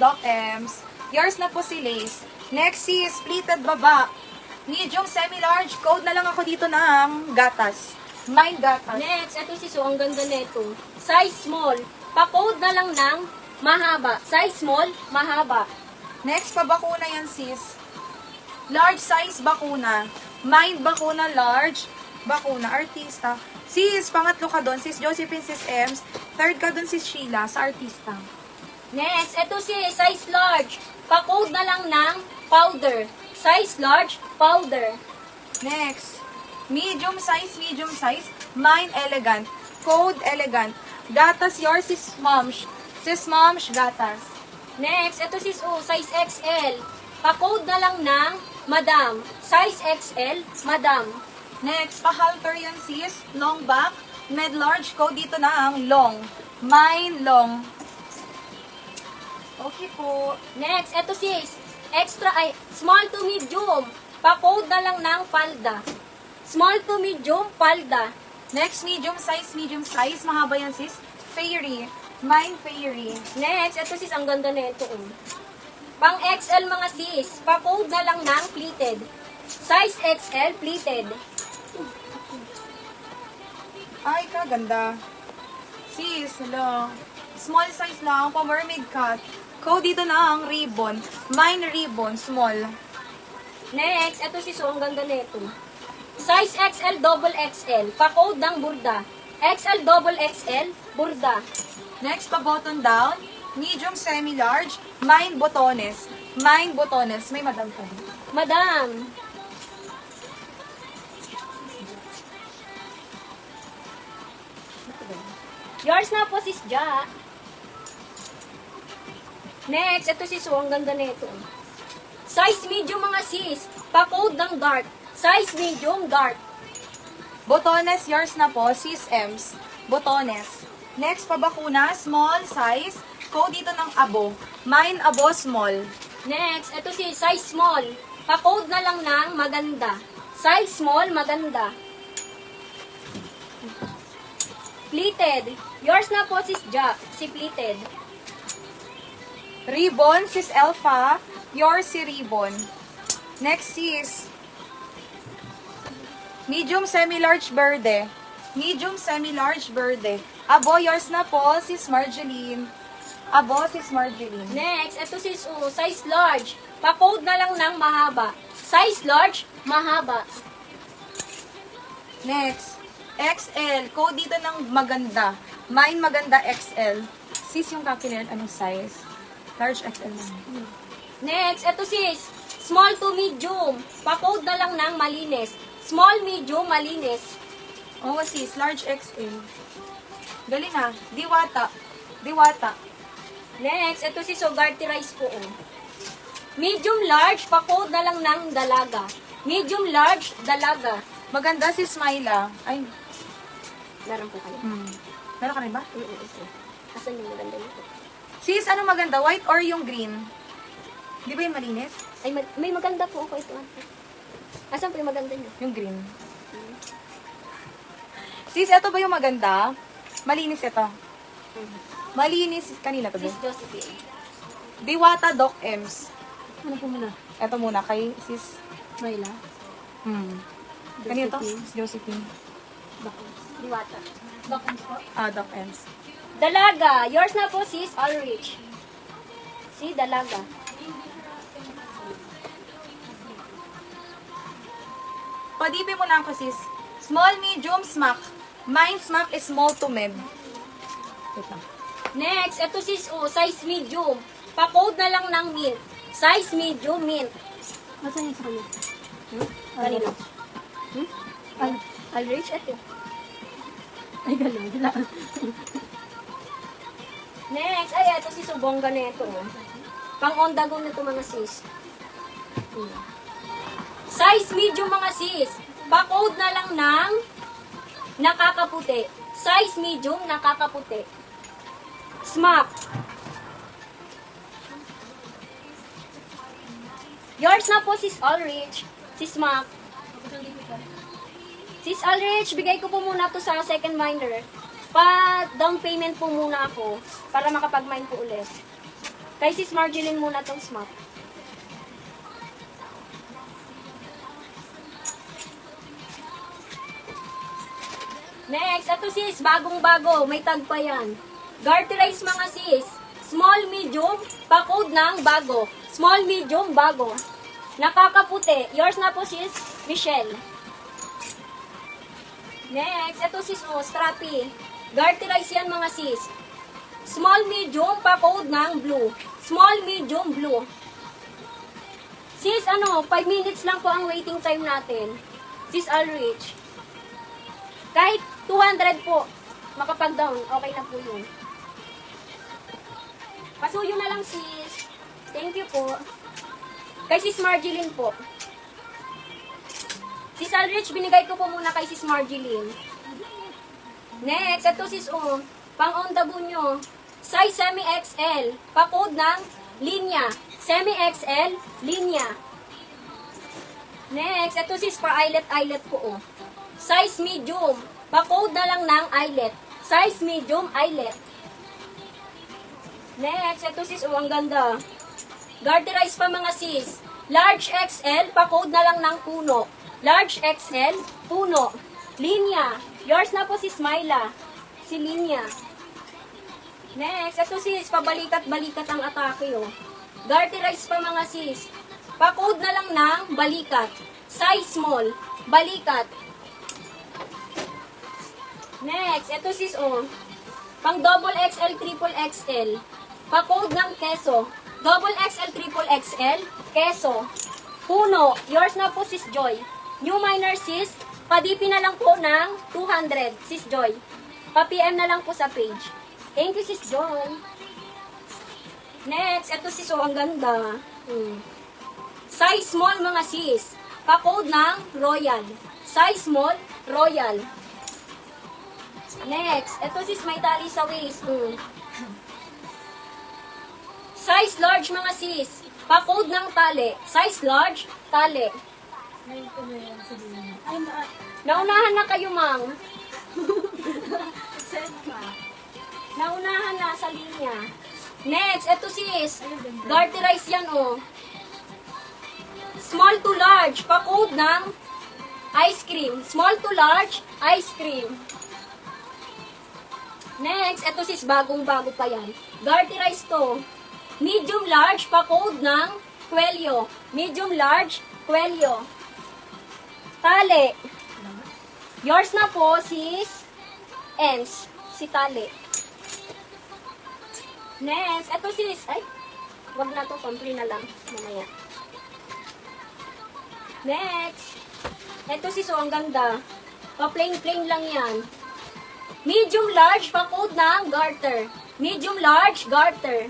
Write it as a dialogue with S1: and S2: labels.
S1: Doc Ems. Yours na po si Lace. Next is pleated baba. Medium, semi-large. Code na lang ako dito ng gatas. Mine gatas.
S2: Next, ito si Su, ang ganda nito. Size small. Pa-code na lang ng mahaba. Size small, mahaba.
S1: Next pa bakuna yan sis. Large size bakuna. Mine bakuna large. Bakuna. Artista. Sis, pangatlo ka doon. Sis Josephine, sis Ems. Third ka doon sis Sheila sa artista.
S2: Next, ito si size large. Pa-code na lang ng powder. Size large, powder.
S1: Next. Medium size. Mine elegant. Code elegant. Gatas yours sis Momsh. Sis Momsh, gatas.
S2: Next, ito si Su, size XL. Pa-code na lang ng Madam. Size XL, Madam.
S1: Next, pa-halter yan sis. Long back. Med large. Code dito na ang long. Mine long. Okay po.
S2: Next, ito si small to medium. Pa-code na lang ng palda. Small to medium, palda.
S1: Next, medium size. Mahaba yan sis. Fairy. Mine fairy.
S2: Next, ito sis, ang ganda nito. Pang XL mga sis, pa-code na lang ng pleated. Size XL, pleated.
S1: Ay, kaganda. Sis, hello. Small size lang, pa mermaid cut. Code dito na ang ribbon. Mine ribbon, small.
S2: Next, ito sis, ang ganda nito. Size XL, double XL. Pa-code ng burda. XL, double XL, burda.
S1: Next, pa button down. Medium semi-large. Mine botones. Mine botones. May madam pa.
S2: Madam. Yours na po, sis Ja. Next, ito sis, ang ganda nito. Size medium mga sis. Pa-code ng dark. Size medium, dark.
S1: Botones, yours na po. Sis Ems. Botones. Next, pa bakuna. Small size. Code dito ng abo. Mine abo, small.
S2: Next, ito si size small. Pa-code na lang ng maganda. Size small, maganda. Pleated. Yours na po, sis Ja. Si pleated.
S1: Ribbon, sis Elfa. Yours si ribbon. Next sis. Medium semi-large berde. Medium semi-large berde. Abo, yours na po, sis Marjeline. Abo, sis Marjeline.
S2: Next, ito sis size large. Pa-code na lang ng mahaba. Size large, mahaba.
S1: Next, XL. Code dito ng maganda. Mine maganda XL. Sis yung kakilan, anong size? Large XL lang.
S2: Next, ito sis small to medium. Pa-code na lang ng malinis. Small, medium, malinis.
S1: Oh, sis, large XL. Galing ha. Diwata. Diwata.
S2: Next, ito si Sogarty Rice po. Medium large, pa-code na lang ng dalaga. Medium large, dalaga.
S1: Maganda si Smila. Ay,
S2: Meron po kayo.
S1: meron ka rin ba?
S2: Asan yung maganda nito?
S1: Sis, ano maganda? White or yung green? Di ba yung malinis?
S2: Ay, may maganda po ako ito. Asan po yung maganda niyo?
S1: Yung green. Sis, ito ba yung maganda? Malinis ito. Malinis. Kanina to ba?
S2: Sis Josephine.
S1: Diwata Doc Ems.
S2: Ano po muna?
S1: Ito muna kay sis.
S2: Mayla.
S1: Kanina to? Sis Josephine.
S2: Diwata.
S1: Doc Ems.
S2: Dalaga. Yours na po, sis Ulrich. Si Dalaga.
S1: Padibi mo na ako sis. Small, medium, smack. Mine smack is small to mid. Wait lang.
S2: Next, ito sis size medium. Pa-code na lang ng mint. Size medium, mint. Asan yung sa kanya? Kanina. Ulrich, ito. Ay, gano'n. Next, ay, ito si Subongga nito. Pang-on the go nito mga sis. Size medium mga sis. Pa-code na lang ng nakakaputi. Size medium, nakakaputi. Smack. Yours na po, sis Ulrich. Sis Smack. Sis Ulrich, bigay ko po muna to sa second minder. Pa-down payment po muna ako para makapag-mine po ulit. Kay sis Marjeline muna tong smart. Next, ito sis, bagong-bago. May tag pa yan. Garterize mga sis. Small, medium, pa-code ng bago. Small, medium, bago. Nakakaputi. Yours na po sis, Michelle. Next, ito sis, strappy. Garterize yan mga sis. Small, medium, pa-code ng blue. Small, medium, blue. Sis, 5 minutes lang po ang waiting time natin. Sis Ulrich. Kahit 200 po, makapag-down, okay na po yun. Pasuyo na lang sis. Thank you po. Kay sis Marjeline po. Sis Ulrich, binigay ko po muna kay sis Marjeline. Next, ito sis pang on the go nyo. Size semi-XL. Pa-code ng linya. Semi-XL, linya. Next, ito sis pa-eyelet po Size medium. Pa-code na lang ng eyelet. Size medium, eyelet. Next, ito sis, ang ganda. Garterize pa mga sis. Large XL, pa-code na lang ng puno. Large XL, puno. Linya. Yours na po si Smila. Si Linya. Next, ito sis, pabalikat-balikat ang atake Garterize pa mga sis. Pa-code na lang ng balikat. Size small. Balikat. Next, ito sis pang double XL, triple XL. Pa-code ng keso. Double XL, triple XL, keso. Puno. Yours na po sis Joy. New minor sis, pa-DP na lang po ng 200 sis Joy. Pa-PM na lang po sa page. Thank you sis Joy. Next, ito sis ang ganda. Size small mga sis. Pa-code ng Royal. Size small, Royal. Next, ito sis may tali sa waist. Size large mga sis. Pa-code ng tali. Size large, tali. Naunahan na kayo, ma'am. Naunahan na sa linya. Next, ito sis. Garterize yan Small to large. Pa-code ng ice cream. Small to large, ice cream. Next, ito sis, bagong-bago pa yan. Garterize to. Medium large, pa-code ng Quelio. Medium large, Quelio. Tali. Yours na po, sis Ems. Si Tali. Next, ito sis. Ay, wag na to, pamprint na lang. Mamaya. Next. Ito sis, ang ganda. Pa-plain-plain lang yan. Medium large, pa-code ng garter. Medium large, garter.